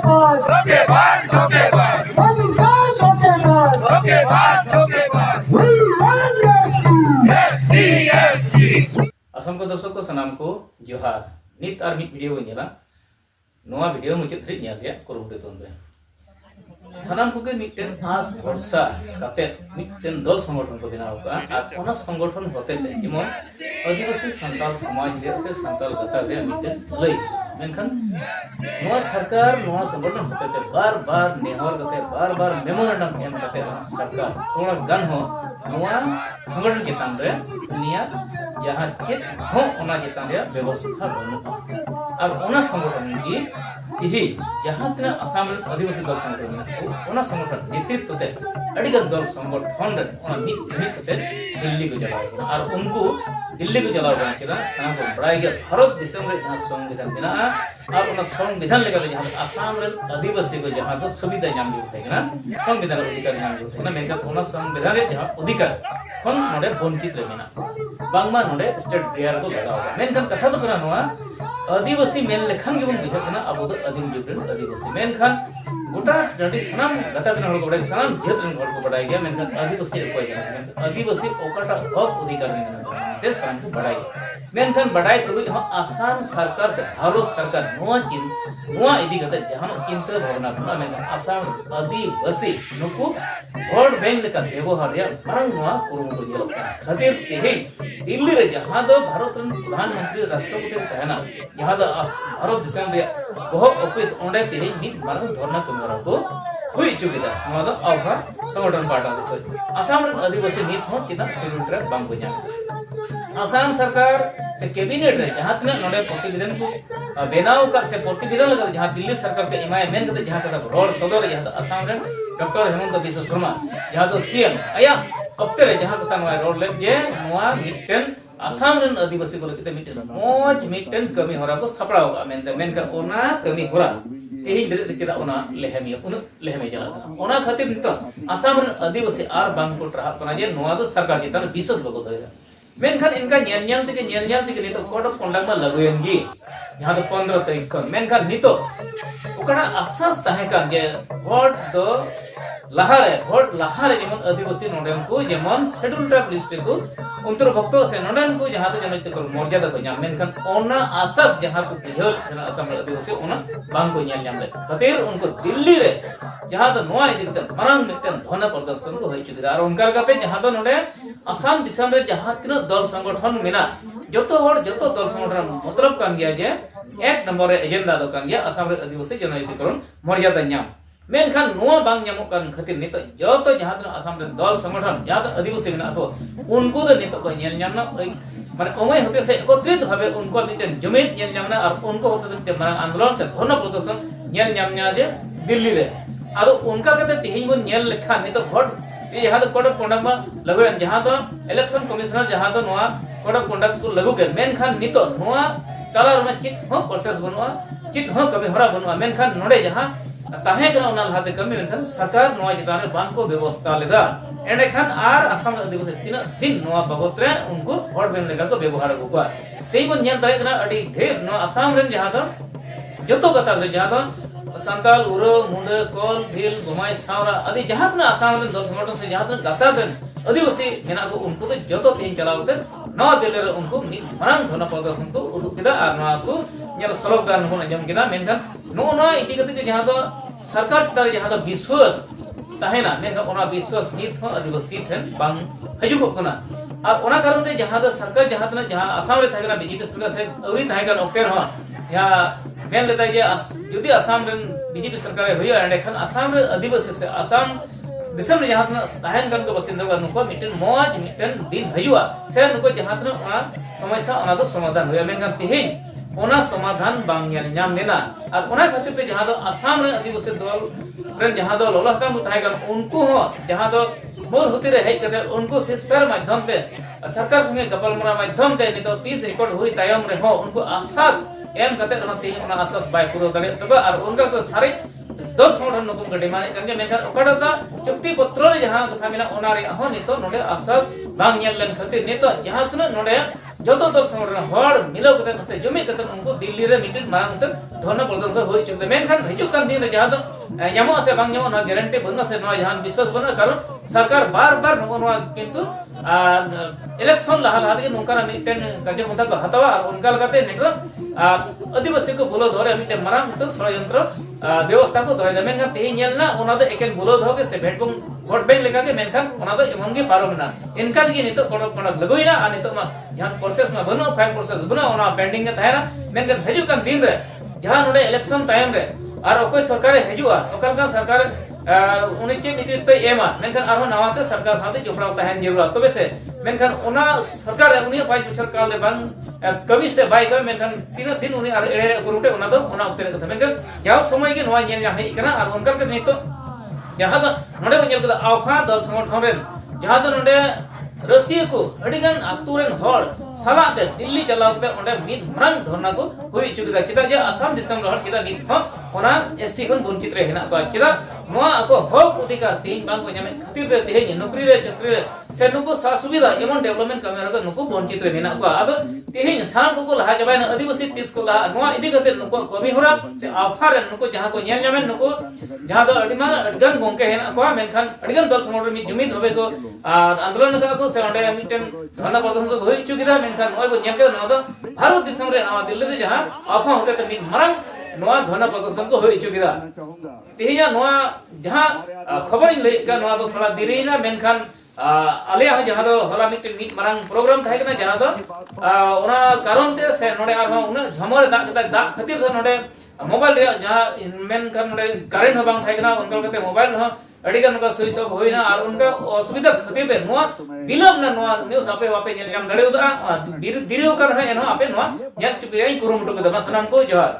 धोखेबाज धोखेबाज मोदी साहब धोखेबाज We want SDST असम को दर्शक को सनाम को जोहार नित और मिट वीडियो बनेला नोआ वीडियो मुझे थ्री न्याल रे कुरुमुटे तोंबे सनाम को के मिटन आस भरोसा काते मिटन दल संगठन को बनाव का आज ओना संगठन होते ते जेमन आदिवासी संताल समाज रे से संताल गता रे मिटन लई मेनखान नोआ सरकार नोआ संगठन होते ते बार-बार नेहर गते बार-बार मेमोरेंडम एम गते सरकार थोड़ा गन हो नोआ संगठन चेतान रे दुनिया जहां चेत हो ओना चेतान रे व्यवस्था बनु और ओना संगठन की तिही जहां तना असम आदिवासी दल संगठन में ओना संगठन नेतृत्व ते अडिगन दल संगठन रे ओना मिट ते दिल्ली को चलाओ और उनको दिल्ली को चलाओ केना सना को बड़ाई के भारत दिसम रे जहां संविधान दिना और ओना संविधान लेका जहां असम रे आदिवासी को जहां को सुविधा नाम दिते केना संविधान अधिकार नाम दिते केना मेनका ओना संविधान रे जहां अधिकार खन नोडे वंचित रे मेना बांगमा नोडे स्टेट ब्रियर को लगाओ मेनखान कथा तो कना नोआ आदिवासी मेन लेखान के बन बुझा कना अब आदिम जुगरेन आदिवासी मेनखान गोटा जडी सनाम गता बिना हर को बड़ाई सनाम जेत रन घर को बड़ाई गया मेनखान आदिवासी कोई गना आदिवासी ओकाटा हक अधिकार मेना ते सनाम को बड़ाई मेनखान बड़ाई तो आसाम सरकार से भारत सरकार नोआ इदी गता जहां चिंता भावना कना मेनखान आसाम आदिवासी नुको वोट बैंक लेका व्यवहार या मारंग नोआ कुरुमुटु जलो खातिर तेहे दिल्ली रे जहां दो भारत रन प्रधानमंत्री राष्ट्रपति कहना जहां दो भारत दिसम रे बहुत ऑफिस ओंडे तेहे नित मारंग धरना कमरा को हुई चुकीदा नोआ दो आभा संगठन पाटा से आसाम रन आदिवासी नित हो किदा शेड्यूल ट्रैक बांग बजा आसाम सरकार से कैबिनेट रे जहां तने नोडे प्रतिवेदन को बेनाव का से प्रतिवेदन लगा जहां दिल्ली सरकार के इमाय मेन कते जहां कता रोड सदर जहां आसाम रे डॉक्टर हेमंत बिश्व शर्मा जहां तो सीएम आया कप्ते रे जहां कता नोआ रोड ले जे नोआ मिटन आसाम रन आदिवासी को लेते मिटन मोज मिटन कमी होरा को सपड़ाव का मेनकर ओना कमी होरा तेही दरे चेदा ओना लेहमिया उन लेहमे चला ओना खातिर नित आसाम रन आदिवासी आर बांग को ट्राहा कना जे नोआ दो सरकार चितान विश्वास बको दरेगा मेनखान इनका न्याल तक नितो कोड ऑफ कंडक्ट में लगोयन जी जहां तो 15 तारीख को मेनखान नितो ओकड़ा आसास ताहे का जे वोट दो वोट लहारे जेमन आदिवासी नोडेन को जेमन शेड्यूल ट्राइब लिस्ट को अंतर्भुक्त से नोडेन को जहां तो जनते को मर्यादा को नाम मेनखान ओना आसास जहां को बुझल जना असम आदिवासी ओना बांग को नाम ले खातिर उनको दिल्ली रे जहां तो नोआ इदी कते मारंग मिटन धन प्रदर्शन को होई चुकिदा और उनका कते जहां तो नोडे आसाम दिसम रे जहां तीन दल संगठन मेना जतो दल संगठन मतलब कान गया जे एक नंबर रे एजेंडा दो कान गया आसाम रे आदिवासी जनजातिकरण मर्यादा नाम मेनखान नोआ बांग नामो कान खातिर नितो जतो जहां तीन आसाम रे दल संगठन जहां तो आदिवासी मेना को उनको तो नितो को नेल नाम ना माने ओमय होते से एकत्रित भावे उनको मिटन जुमित नेल नाम ना और उनको होते ते मारंग आंदोलन से धन प्रदर्शन नेल नाम ना जे दिल्ली रे आरो उनका कते तेहिं बन नेल लेखा नितो वोट ये जहां तो कोड ऑफ कंडक्ट में लगोयन जहां तो इलेक्शन कमिश्नर जहां तो नोआ कोड ऑफ कंडक्ट को लगु के मेनखान नितो नोआ तालार में चिट हो प्रोसेस बनुआ चिट हो कभी हरा बनुआ मेनखान नोडे जहां ताहे कना ओना लहाते कमी मेनखान सरकार नोआ जितान रे बांग को व्यवस्था लेदा एंडे खान आर असम आदिवासी तीन दिन नोआ बाबत रे उनको वोट बैंक लेका को व्यवहार को तेई बन नेल दाय कना अडी ढेर नोआ असम रे जहां तो जतो कता रे जहां तो संताल उरो मुंडे कोल भील घुमाई सावरा आदि जहां तक आसाम रे दल संगठन से जहां तक गाता रे आदिवासी मेना को उनको तो जतो तीन चलावते नवा दिल्ली रे उनको मारंग धन प्रदर्शन को उदुक केदा आर नवा को जेल स्लोगान को अंजम केदा मेनखान नो इति कते जहां तो सरकार तारे जहां तो विश्वास ताहेना मेनखान ओना विश्वास नित हो आदिवासी ठन बांग हजु कोना और ओना कारण ते जहां तो सरकार जहां तक जहां आसाम रे थागना बीजेपी सरकार से अवरी थागन ओक्तेर हो या मेन लेता जे जुदी आसाम रे बीजेपी सरकार होया एंडेखान आसाम रे आदिवासी से आसाम दिसम रे जहां ताहेन गन को बसिंदा गन को मिटन मोज मिटन दिन हजुआ से नुको जहां ओना समस्या ओना दो समाधान होया मेनखान तेहे ओना समाधान बांग नाम लेना और ओना खातिर ते जहां आसाम रे आदिवासी दल रे जहां लोला हकाम ताहे गन उनको हो जहां मोर होती रे हेज कते उनको सिस्पर माध्यम ते सरकार संगे गपलमरा माध्यम ते नितो पीस रिकॉर्ड हुई तायम रे हो उनको आसास एम कते ओना तेही ओना आसास बाय पुरो दरे तब और उनका तो सारे दल संगठन नुकुम गडे माने कनगे मेनखान ओकाटा चुक्ति पत्र रे जहां कथा मेना ओना रे हो नितो नोडे आसास bang nyel len khatir nito jahan tuna node joto dol samar hor milau kate se jumi kate unko Delhi re mitin marang utar dhona pradharshan hoi chukde menkan hijuk kan din re jahan to nyamo ase bang nyamo na guarantee banua se noa jahan biswas banua karon sarkar bar bar noa kintu election laha laha ge nungkana miten kaje munda ko hatawa ar unka lagate nito adivasi ko bolo dhore miten marang utar षडयंत्र व्यवस्था को दोय दमेन का तेही nyel na ona do eken bolo dhoge se betbong vote bank leka ke menkan ona do emon ge paro mena इनका दिए नितो Kodak Kodak लगोइना आ नितो मा जहां प्रोसेस मा बनो फाइल प्रोसेस बनो ओना पेंडिंग के थायरा मेनकन हजु kan दिन रे जहां नोडे इलेक्शन टाइम रे आर ओकोय सरकार हजुआ ओकल का सरकार उनी चे नेतृत्व एमा मेनकन आरो नवाते सरकार साथे जोपड़ाव तहन जरूर तबे से मेनकन ओना सरकार उनी 5 बछर काल ले बांग कवि से बाय का मेनकन 3 दिन उनी आर एड़े कुरुटे ओना दो ओना उतरे कथा मेनकन जाव समय के नवा नेल जाहे इकना आर उनकर के नितो जहां दो नोडे बनेल कदा आफा दल संगठन रे जहां दो नोडे रसिया को अडिगन आतुरेन हर सालाते दिल्ली चलावते ओंडे मिद मरंग धरना को हुई चुकिदा चिदा जे आसाम दिसम रहर चिदा नित हो ओना एसटी खन वंचित रे हेना को चिदा नोआ को हक अधिकार तीन बांग को ᱧᱟᱢᱮ खातिर दे तेहे नौकरी रे चक्री रे से नुको सा सुविधा एमन डेवलपमेंट कमेरा को नुको वंचित रे हेना को आदो तेहे साम को लहा जबायना आदिवासी तीस को लहा नोआ इदी कते नुको कमी होरा से आफार नुको जहां को ᱧᱮᱞ ᱧᱟᱢᱮ नुको जहां दो अडिमा अडगन गोंके हेना को मेनखान अडिगन दल समोर मी जुमिद होबे को आंदोलन का को से ओंडे मिटन धरना प्रदर्शन को होई चुकिदा मेनखान ओय बो ᱧᱮᱞ के नोआ दो भारत दिसम रे नवा दिल्ली रे जहां आफा होते त मी मरंग नोआ धरना प्रदर्शन को होई चुकिदा तेहिया नोआ जहां खबर इन ले का नोआ दो थोड़ा दिरीना मेनखान आले जहां दो होला मिटन मीट मरंग प्रोग्राम थाय कना जहां दो ओना कारण ते से नोडे आर उन झमर दा खातिर से नोडे मोबाइल रे जहां मेनखान नोडे करेंट हो बांग थाय कना उनका कते मोबाइल हो अडिगन का स्विच ऑफ होइना आर उनका असुविधा खातिर ते नोआ बिलम ना नोआ न्यूज़ आपे वापे नेल जाम दड़े उदा दिरियो कर है एनो आपे नोआ नेल चुपियाई कुरुमुटु के दमा सनाम को जोहार।